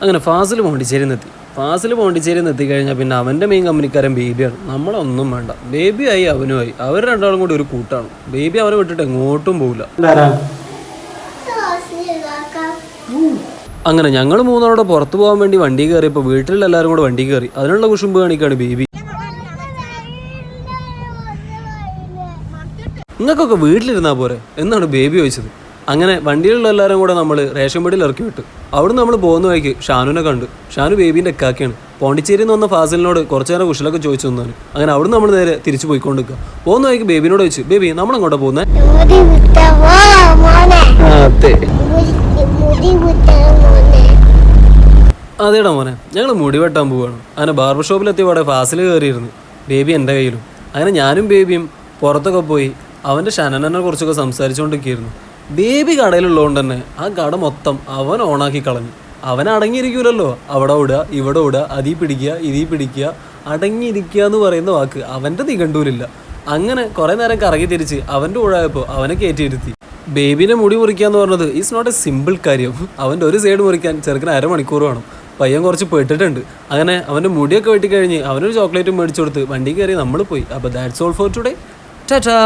അങ്ങനെ ഫാസിൽ പോണ്ടിച്ചേരി എത്തിക്കഴിഞ്ഞാൽ പിന്നെ അവൻ്റെ മെയിൻ കമ്പനിക്കാരൻ ബേബിയാണ്. നമ്മളൊന്നും വേണ്ട, ബേബിയായി അവനുമായി, അവർ രണ്ടാളും കൂടി ഒരു കൂട്ടാണ്. ബേബി അവനെ വിട്ടിട്ട് എങ്ങോട്ടും പോകില്ല. അങ്ങനെ ഞങ്ങൾ മൂന്നാളോടെ പുറത്ത് പോകാൻ വേണ്ടി വണ്ടി കയറിയപ്പോൾ വീട്ടിലെല്ലാവരും കൂടെ വണ്ടി കയറി. അതിനുള്ള കുശുമ്പ് കാണിക്കാണ് ബേബി. നിങ്ങൾക്കൊക്കെ വീട്ടിലിരുന്നാൽ പോരെ എന്നാണ് ബേബി ചോദിച്ചത്. അങ്ങനെ വണ്ടിയിലുള്ള എല്ലാവരും കൂടെ നമ്മൾ റേഷൻ പടിയിൽ ഇറക്കി വിട്ടു. അവിടുന്ന് നമ്മൾ പോകുന്ന വഴിക്ക് ഷാനുവിനെ കണ്ടു. ഷാനു ബേബീൻ്റെ എക്കാക്കയാണ്. പോണ്ടിച്ചേരിയിൽ നിന്ന് വന്ന ഫാസിലിനോട് കുറച്ച് നേരം കുശലൊക്കെ ചോദിച്ചു തന്നാണ്. അങ്ങനെ അവിടുന്ന് നമ്മൾ നേരെ തിരിച്ചു പോയിക്കൊണ്ടിരിക്കുക. പോകുന്ന വഴിക്ക് ബേബിനോട് ചോദിച്ചു, ബേബി നമ്മളെങ്ങോട്ടാണ് പോകുന്നത്? അതേടാ മോനെ, ഞങ്ങൾ മുടി വെട്ടാൻ പോവുകയാണ്. അങ്ങനെ ബാർബർ ഷോപ്പിലെത്തിയ പാടെ ഫാസിൽ കയറിയിരുന്നു, ബേബി എൻ്റെ കയ്യിലും. അങ്ങനെ ഞാനും ബേബിയും പുറത്തൊക്കെ പോയി അവൻ്റെ ഷനനെ കുറിച്ചൊക്കെ സംസാരിച്ചുകൊണ്ടിരിക്കുകയായിരുന്നു. ബേബി കടയിലുള്ളതുകൊണ്ട് തന്നെ ആ കട മൊത്തം അവൻ ഓണാക്കി കളഞ്ഞു. അവൻ അടങ്ങിയിരിക്കൂലല്ലോ, അവിടെ ഓടുക ഇവിടെ ഓടുക, അതീ പിടിക്കുക ഇതീ പിടിക്കുക. അടങ്ങിയിരിക്കുക എന്ന് പറയുന്ന വാക്ക് അവൻ്റെ നിഘണ്ടുവിലില്ല. അങ്ങനെ കുറേ നേരം കറങ്ങി തിരിച്ച് അവൻ്റെ കൂടായപ്പോൾ അവനെ കയറ്റിയിരുത്തി. ബേബിനെ മുടി മുറിക്കുക എന്ന് പറഞ്ഞത് ഈസ് നോട്ട് എ സിമ്പിൾ കാര്യം. അവൻ്റെ ഒരു സൈഡ് മുറിക്കാൻ ചെറുക്കിന് 1/2 മണിക്കൂർ വേണം. പയ്യൻ കുറച്ച് പെട്ടിട്ടുണ്ട്. അങ്ങനെ അവൻ്റെ മുടിയൊക്കെ വെട്ടിക്കഴിഞ്ഞ് അവനൊരു ചോക്ലേറ്റും മേടിച്ചു കൊടുത്ത് വണ്ടി കയറി നമ്മൾ പോയി. അപ്പോൾ that's all for today. Tata.